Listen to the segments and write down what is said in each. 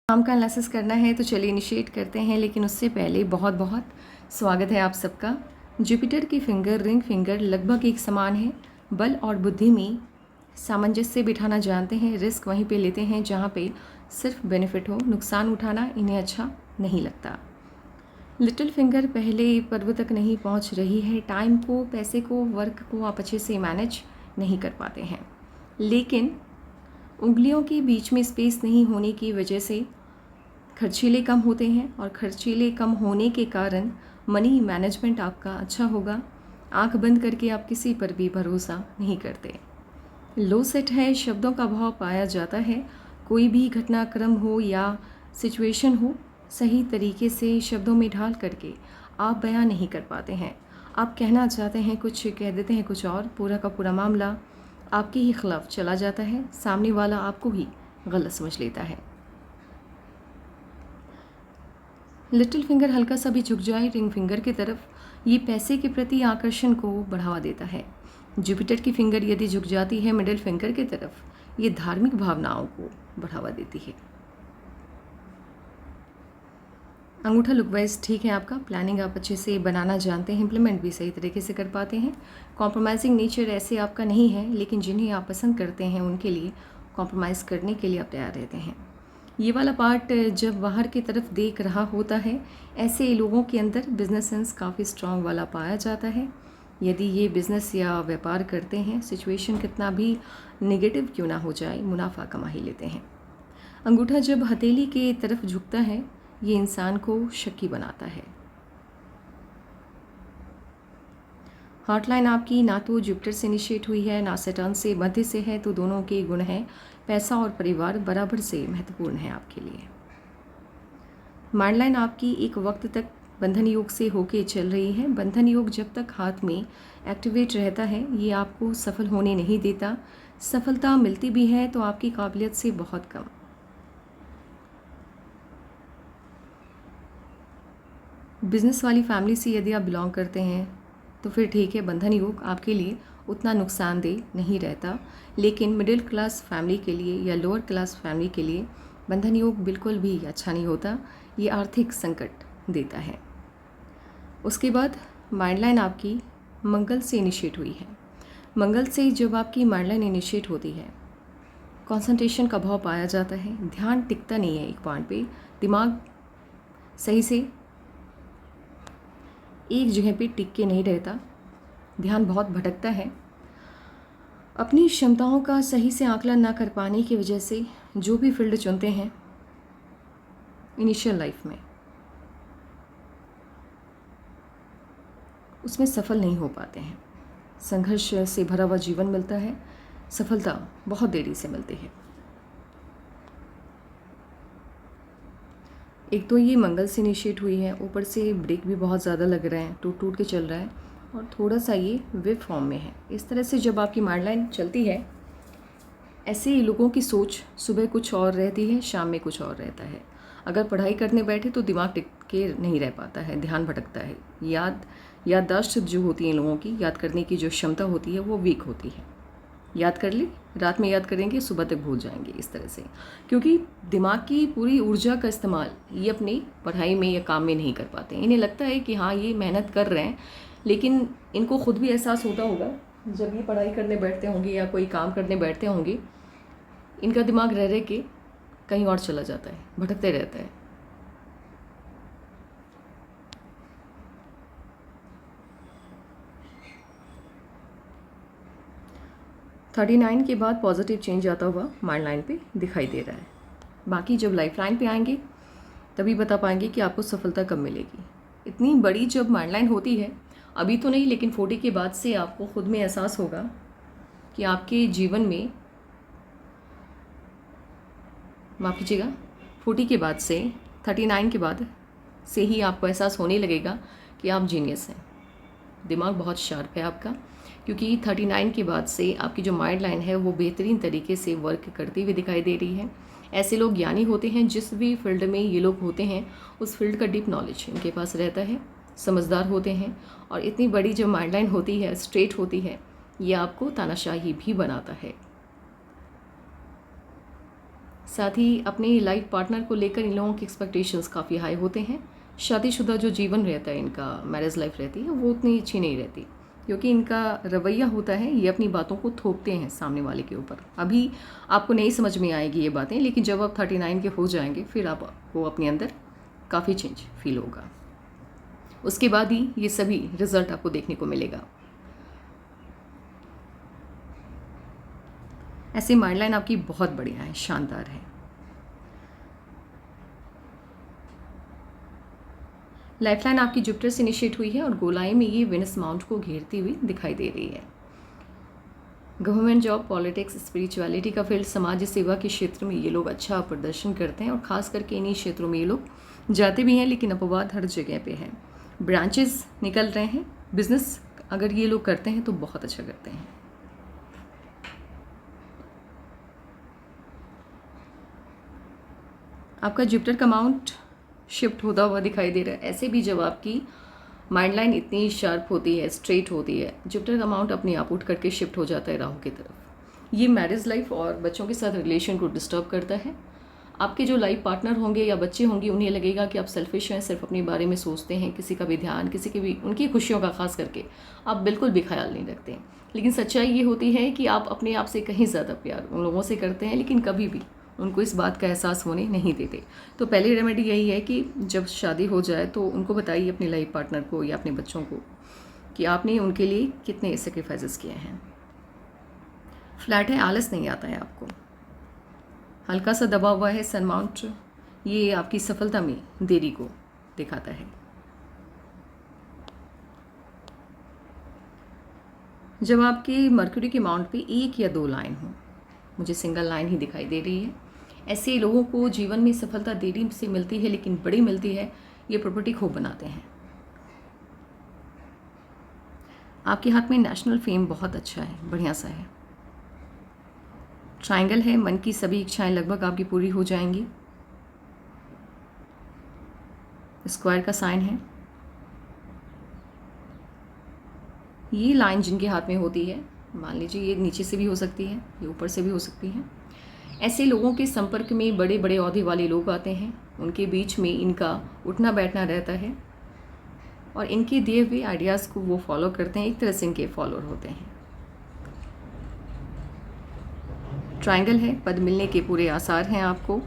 काम का एनालिसिस करना है तो चलिए इनिशिएट करते हैं, लेकिन उससे पहले बहुत बहुत स्वागत है आप सबका। जुपिटर की फिंगर रिंग फिंगर लगभग एक समान है। बल और बुद्धि में सामंजस्य बिठाना जानते हैं, रिस्क वहीं पे लेते हैं जहाँ पे सिर्फ बेनिफिट हो, नुकसान उठाना इन्हें अच्छा नहीं लगता। लिटिल फिंगर पहले पर्व तक नहीं पहुँच रही है। टाइम को, पैसे को, वर्क को आप अच्छे से मैनेज नहीं कर पाते हैं, लेकिन उंगलियों के बीच में स्पेस नहीं होने की वजह से खर्चीले कम होते हैं, और खर्चीले कम होने के कारण मनी मैनेजमेंट आपका अच्छा होगा। आंख बंद करके आप किसी पर भी भरोसा नहीं करते। लो सेट है, शब्दों का भाव पाया जाता है। कोई भी घटनाक्रम हो या सिचुएशन हो, सही तरीके से शब्दों में ढाल करके आप बयां नहीं कर पाते हैं। आप कहना चाहते हैं कुछ, कह देते हैं कुछ और। पूरा का पूरा मामला आपके ही खिलाफ चला जाता है, सामने वाला आपको ही गलत समझ लेता है। लिटिल फिंगर हल्का सा भी झुक जाए रिंग फिंगर की तरफ, ये पैसे के प्रति आकर्षण को बढ़ावा देता है। जुपिटर की फिंगर यदि झुक जाती है मिडिल फिंगर की तरफ, ये धार्मिक भावनाओं को बढ़ावा देती है। अंगूठा लुकवाइज ठीक है आपका। प्लानिंग आप अच्छे से बनाना जानते हैं, इम्प्लीमेंट भी सही तरीके से कर पाते हैं। कॉम्प्रोमाइजिंग नेचर ऐसे आपका नहीं है, लेकिन जिन्हें आप पसंद करते हैं उनके लिए कॉम्प्रोमाइज़ करने के लिए आप तैयार रहते हैं। ये वाला पार्ट जब बाहर की तरफ देख रहा होता है, ऐसे लोगों के अंदर बिजनेस सेंस काफ़ी स्ट्रांग वाला पाया जाता है। यदि ये बिज़नेस या व्यापार करते हैं, सिचुएशन कितना भी नेगेटिव क्यों ना हो जाए, मुनाफा कमा ही लेते हैं। अंगूठा जब हथेली के तरफ झुकता है, ये इंसान को शक्की बनाता है। हॉटलाइन आपकी ना तो जुपिटर से इनिशिएट हुई है, ना सैटर्न से, मध्य से है, तो दोनों के गुण हैं। पैसा और परिवार बराबर से महत्वपूर्ण है आपके लिए। माइंडलाइन आपकी एक वक्त तक बंधन योग से होके चल रही है। बंधन योग जब तक हाथ में एक्टिवेट रहता है, ये आपको सफल होने नहीं देता। सफलता मिलती भी है तो आपकी काबिलियत से बहुत कम। बिजनेस वाली फैमिली से यदि आप बिलोंग करते हैं तो फिर ठीक है, बंधन योग आपके लिए उतना नुकसानदेह नहीं रहता। लेकिन मिडिल क्लास फैमिली के लिए या लोअर क्लास फैमिली के लिए बंधन योग बिल्कुल भी अच्छा नहीं होता, ये आर्थिक संकट देता है। उसके बाद माइंडलाइन आपकी मंगल से इनिशिएट हुई है। मंगल से जब आपकी माइंडलाइन इनिशिएट होती है, कंसंट्रेशन का भाव पाया जाता है। ध्यान टिकता नहीं है एक पॉइंट पे, दिमाग सही से एक जगह पे टिक के नहीं रहता, ध्यान बहुत भटकता है। अपनी क्षमताओं का सही से आकलन ना कर पाने की वजह से जो भी फील्ड चुनते हैं इनिशियल लाइफ में, उसमें सफल नहीं हो पाते हैं। संघर्ष से भरा हुआ जीवन मिलता है, सफलता बहुत देरी से मिलती है। एक तो ये मंगल से इनिशिएट हुई है, ऊपर से ब्रेक भी बहुत ज़्यादा लग रहा है, टूट टूट के चल रहा है, और थोड़ा सा ये वेब फॉर्म में है। इस तरह से जब आपकी माइंडलाइन चलती है, ऐसे लोगों की सोच सुबह कुछ और रहती है, शाम में कुछ और रहता है। अगर पढ़ाई करने बैठे तो दिमाग टिक के नहीं रह पाता है, ध्यान भटकता है। याददाश्त जो होती है लोगों की, याद करने की जो क्षमता होती है वो वीक होती है। याद कर ले, रात में याद करेंगे, सुबह तक भूल जाएंगे, इस तरह से। क्योंकि दिमाग की पूरी ऊर्जा का इस्तेमाल ये अपनी पढ़ाई में या काम में नहीं कर पाते। इन्हें लगता है कि हाँ ये मेहनत कर रहे हैं, लेकिन इनको खुद भी एहसास होता होगा जब ये पढ़ाई करने बैठते होंगे या कोई काम करने बैठते होंगे, इनका दिमाग रह रह के कहीं और चला जाता है, भटकते रहता है। थर्टी 39 के बाद पॉजिटिव चेंज आता हुआ माइंड लाइन पे दिखाई दे रहा है। बाकी जब लाइफ लाइन पे आएंगे तभी बता पाएंगे कि आपको सफलता कब मिलेगी। इतनी बड़ी जब माइंड लाइन होती है, अभी तो नहीं, लेकिन 40 के बाद से आपको खुद में एहसास होगा कि आपके जीवन में, माफ़ कीजिएगा, 40 के बाद से, 39 के बाद से ही आपको एहसास होने लगेगा कि आप जीनियस हैं। दिमाग बहुत शार्प है आपका, क्योंकि 39 के बाद से आपकी जो माइंड लाइन है वो बेहतरीन तरीके से वर्क करती हुई दिखाई दे रही है। ऐसे लोग ज्ञानी होते हैं, जिस भी फील्ड में ये लोग होते हैं उस फील्ड का डीप नॉलेज इनके पास रहता है, समझदार होते हैं। और इतनी बड़ी जो माइंड लाइन होती है, स्ट्रेट होती है, ये आपको तानाशाही भी बनाता है। साथ ही अपने लाइफ पार्टनर को लेकर इन लोगों की एक्सपेक्टेशंस काफ़ी हाई होते हैं। शादीशुदा जो जीवन रहता है, इनका मैरिज लाइफ रहती है, वो उतनी अच्छी नहीं रहती, क्योंकि इनका रवैया होता है, ये अपनी बातों को थोपते हैं सामने वाले के ऊपर। अभी आपको नहीं समझ में आएगी ये बातें, लेकिन जब आप 39 के हो जाएंगे फिर आपको अपने अंदर काफ़ी चेंज फील होगा। उसके बाद ही ये सभी रिजल्ट आपको देखने को मिलेगा। ऐसे माइंड लाइन आपकी बहुत बढ़िया है, शानदार है। लाइफ लाइन आपकी जुपिटर से इनिशिएट हुई है और गोलाई में ये वेनस माउंट को घेरती हुई दिखाई दे रही है। गवर्नमेंट जॉब, पॉलिटिक्स, स्पिरिचुअलिटी का फील्ड, समाज सेवा के क्षेत्र में ये लोग अच्छा प्रदर्शन करते हैं और ख़ास करके इन्हीं क्षेत्रों में ये लोग जाते भी हैं, लेकिन अपवाद हर जगह पे है। ब्रांचेस निकल रहे हैं। बिजनेस अगर ये लोग करते हैं तो बहुत अच्छा करते हैं। आपका जुपिटर का माउंट शिफ्ट होता हुआ दिखाई दे रहा है। ऐसे भी जब आपकी माइंड लाइन इतनी शार्प होती है, स्ट्रेट होती है, जुपिटर का माउंट अपने आप उठ करके शिफ्ट हो जाता है राहु की तरफ। ये मैरिज लाइफ और बच्चों के साथ रिलेशन को डिस्टर्ब करता है। आपके जो लाइफ पार्टनर होंगे या बच्चे होंगे, उन्हें लगेगा कि आप सेल्फिश हैं, सिर्फ अपने बारे में सोचते हैं, किसी का भी ध्यान, किसी की भी उनकी खुशियों का खास करके आप बिल्कुल भी ख्याल नहीं रखते। लेकिन सच्चाई ये होती है कि आप अपने आप से कहीं ज़्यादा प्यार उन लोगों से करते हैं, लेकिन कभी भी उनको इस बात का एहसास होने नहीं देते। तो पहली रेमेडी यही है कि जब शादी हो जाए तो उनको बताइए, अपने लाइफ पार्टनर को या अपने बच्चों को, कि आपने उनके लिए कितने सेक्रीफाइसेस किए हैं। फ्लैट है, आलस नहीं आता है आपको। हल्का सा दबा हुआ है सन माउंट, ये आपकी सफलता में देरी को दिखाता है। जब आपके मर्क्यूरी के माउंट पे 1 या 2 लाइन हो, मुझे सिंगल लाइन ही दिखाई दे रही है, ऐसे लोगों को जीवन में सफलता देरी से मिलती है, लेकिन बड़ी मिलती है। ये प्रॉपर्टी खूब बनाते हैं। आपके हाथ में नेशनल फेम बहुत अच्छा है, बढ़िया सा है। ट्रायंगल है, मन की सभी इच्छाएं लगभग आपकी पूरी हो जाएंगी। स्क्वायर का साइन है। ये लाइन जिनके हाथ में होती है, मान लीजिए ये नीचे से भी हो सकती है, ये ऊपर से भी हो सकती है। ऐसे लोगों के संपर्क में बड़े बड़े ओहदे वाले लोग आते हैं, उनके बीच में इनका उठना बैठना रहता है और इनके दिए हुए आइडियाज़ को वो फॉलो करते हैं, एक तरह से इनके फॉलोअर होते हैं। ट्रायंगल है, पद मिलने के पूरे आसार हैं आपको।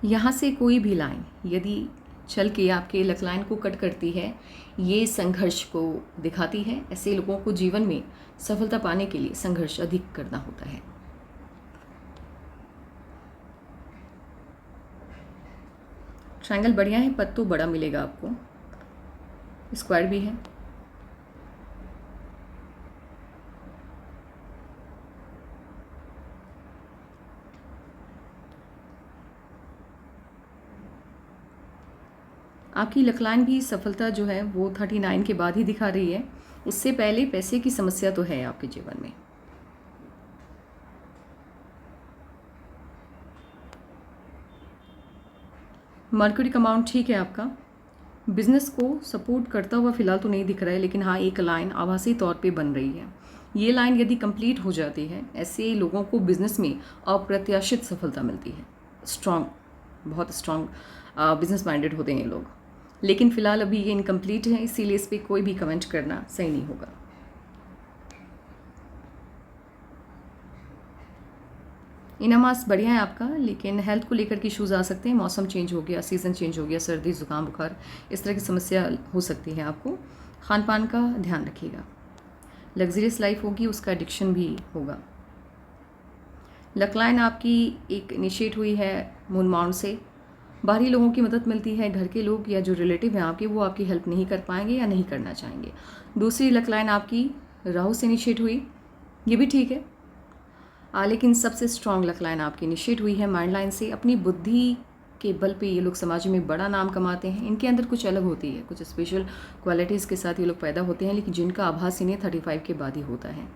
यहाँ से कोई भी लाइन यदि चल के आपके लक लाइन को कट करती है, ये संघर्ष को दिखाती है। ऐसे लोगों को जीवन में सफलता पाने के लिए संघर्ष अधिक करना होता है। ट्रायंगल बढ़िया है, पद तो बड़ा मिलेगा आपको। स्क्वायर भी है। आपकी लकलाइन भी सफलता जो है वो 39 के बाद ही दिखा रही है। उससे पहले पैसे की समस्या तो है आपके जीवन में। मर्क्यूरी का अमाउंट ठीक है आपका। बिजनेस को सपोर्ट करता हुआ फिलहाल तो नहीं दिख रहा है, लेकिन हाँ एक लाइन आभासी तौर पे बन रही है। ये लाइन यदि कंप्लीट हो जाती है, ऐसे लोगों को बिजनेस में अप्रत्याशित सफलता मिलती है। स्ट्रॉन्ग, बहुत स्ट्रॉन्ग बिजनेस माइंडेड होते हैं ये लोग, लेकिन फ़िलहाल अभी ये इनकम्प्लीट है, इसीलिए इस पर कोई भी कमेंट करना सही नहीं होगा। इनामास बढ़िया है आपका, लेकिन हेल्थ को लेकर के इशूज़ आ सकते हैं। मौसम चेंज हो गया, सीज़न चेंज हो गया, सर्दी ज़ुकाम बुखार इस तरह की समस्या हो सकती है आपको। खान पान का ध्यान रखिएगा। लग्जरियस लाइफ होगी, उसका एडिक्शन भी होगा। लकलाइन आपकी एक इनिशिएट हुई है मून माउंट से। बाहरी लोगों की मदद मिलती है, घर के लोग या जो रिलेटिव हैं आपके वो आपकी हेल्प नहीं कर पाएंगे या नहीं करना चाहेंगे। दूसरी लकलाइन आपकी राहु से इनिशिएट हुई, ये भी ठीक है। लेकिन सबसे स्ट्रॉन्ग लकलाइन आपकी इनिशिएट हुई है माइंड लाइन से। अपनी बुद्धि के बल पे ये लोग समाज में बड़ा नाम कमाते हैं। इनके अंदर कुछ अलग होती है, कुछ स्पेशल क्वालिटीज़ के साथ ये लोग पैदा होते हैं, लेकिन जिनका आभास इन्हें 35 के बाद ही होता है।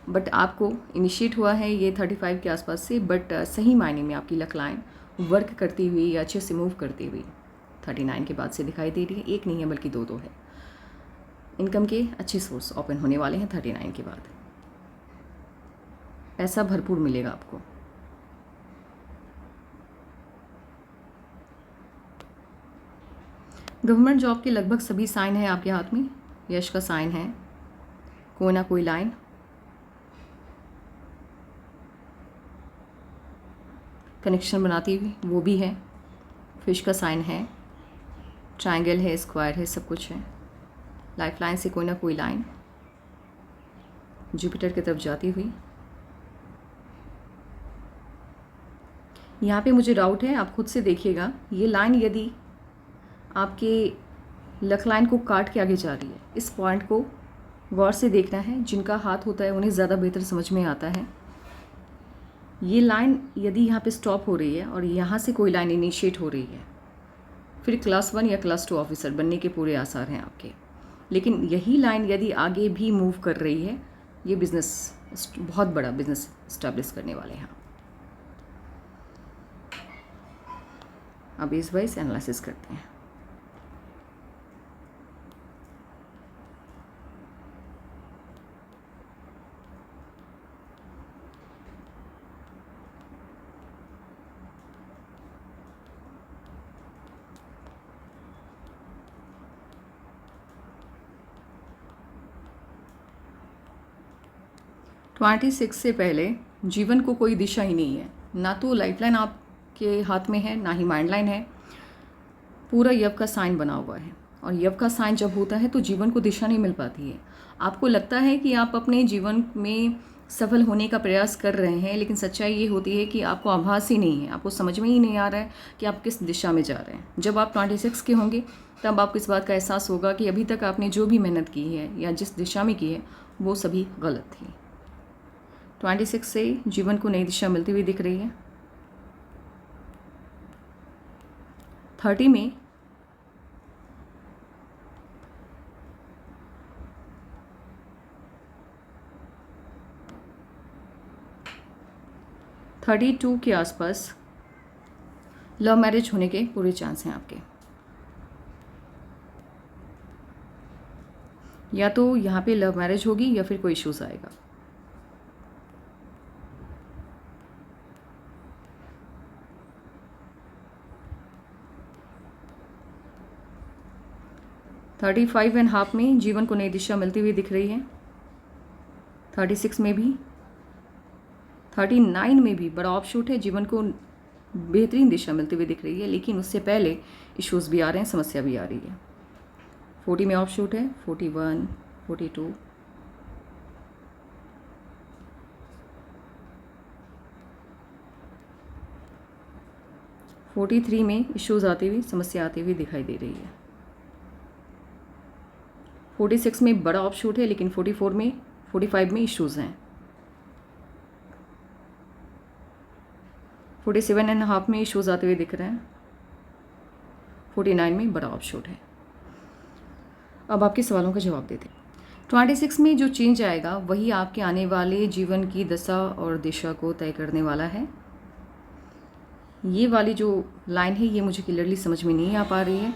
बट आपको इनिशिएट हुआ है ये 35 के आसपास से, बट सही मायने में आपकी लकलाइन वर्क करती हुई या अच्छे से मूव करती हुई 39 के बाद से दिखाई दे रही है। एक नहीं है बल्कि दो है। इनकम के अच्छे सोर्स ओपन होने वाले हैं 39 के बाद। पैसा भरपूर मिलेगा आपको। गवर्नमेंट जॉब के लगभग सभी साइन है आपके हाथ में। यश का साइन है, कोई ना कोई लाइन, कनेक्शन बनाती हुई वो भी है। फिश का साइन है, ट्रायंगल है, स्क्वायर है, सब कुछ है। लाइफ लाइन से कोई ना कोई लाइन जुपिटर की तरफ जाती हुई। यहाँ पे मुझे डाउट है, आप खुद से देखिएगा। ये लाइन यदि आपके लक लाइन को काट के आगे जा रही है, इस पॉइंट को गौर से देखना है। जिनका हाथ होता है उन्हें ज़्यादा बेहतर समझ में आता है। ये लाइन यदि यहाँ पे स्टॉप हो रही है और यहाँ से कोई लाइन इनिशिएट हो रही है, फिर क्लास 1 या क्लास 2 ऑफिसर बनने के पूरे आसार हैं आपके। लेकिन यही लाइन यदि आगे भी मूव कर रही है, ये बिजनेस, बहुत बड़ा बिजनेस इस्टेब्लिश करने वाले हैं। अब इस वाइज एनालिसिस करते हैं। ट्वेंटी 26 से पहले जीवन को कोई दिशा ही नहीं है। ना तो लाइफलाइन आपके हाथ में है, ना ही माइंड लाइन है। पूरा यव का साइन बना हुआ है, और यव का साइन जब होता है तो जीवन को दिशा नहीं मिल पाती है। आपको लगता है कि आप अपने जीवन में सफल होने का प्रयास कर रहे हैं, लेकिन सच्चाई ये होती है कि आपको आभास ही नहीं है, आपको समझ में ही नहीं आ रहा है कि आप किस दिशा में जा रहे हैं। जब आप 26 के होंगे तब आपको इस बात का एहसास होगा कि अभी तक आपने जो भी मेहनत की है या जिस दिशा में की है वो सभी गलत थी। 26 से जीवन को नई दिशा मिलती हुई दिख रही है। 30 में (32) के आसपास लव मैरिज होने के पूरे चांस हैं आपके। या तो यहाँ पे लव मैरिज होगी या फिर कोई इश्यूज आएगा। (35.5) में जीवन को नई दिशा मिलती हुई दिख रही है। 36 में भी, 39 में भी बड़ा ऑफशूट है, जीवन को बेहतरीन दिशा मिलती हुई दिख रही है। लेकिन उससे पहले इश्यूज भी आ रहे हैं, समस्या भी आ रही है। 40 में ऑफशूट है, 41, 42, 43 में इश्यूज आती हुई, समस्या आती हुई दिखाई दे रही है। 46 में बड़ा ऑफशूट है, लेकिन 44 में, 45 में इश्यूज हैं। 47.5 में इश्यूज आते हुए दिख रहे हैं। 49 में बड़ा ऑफशूट है। अब आपके सवालों का जवाब देते हैं। 26 में जो चेंज आएगा वही आपके आने वाले जीवन की दशा और दिशा को तय करने वाला है। ये वाली जो लाइन है ये मुझे क्लियरली समझ में नहीं आ पा रही है।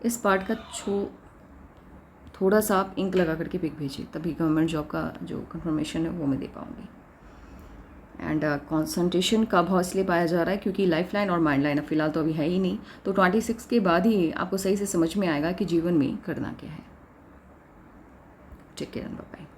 इस पार्ट का थोड़ा सा आप इंक लगा करके पिक भेजिए, तभी गवर्नमेंट जॉब का जो कंफर्मेशन है वो मैं दे पाऊँगी। एंड कॉन्सनट्रेशन का भाव इसलिए पाया जा रहा है क्योंकि लाइफ लाइन और माइंड लाइन अब फिलहाल तो अभी है ही नहीं। तो 26 के बाद ही आपको सही से समझ में आएगा कि जीवन में करना क्या है। Take care and bye bye.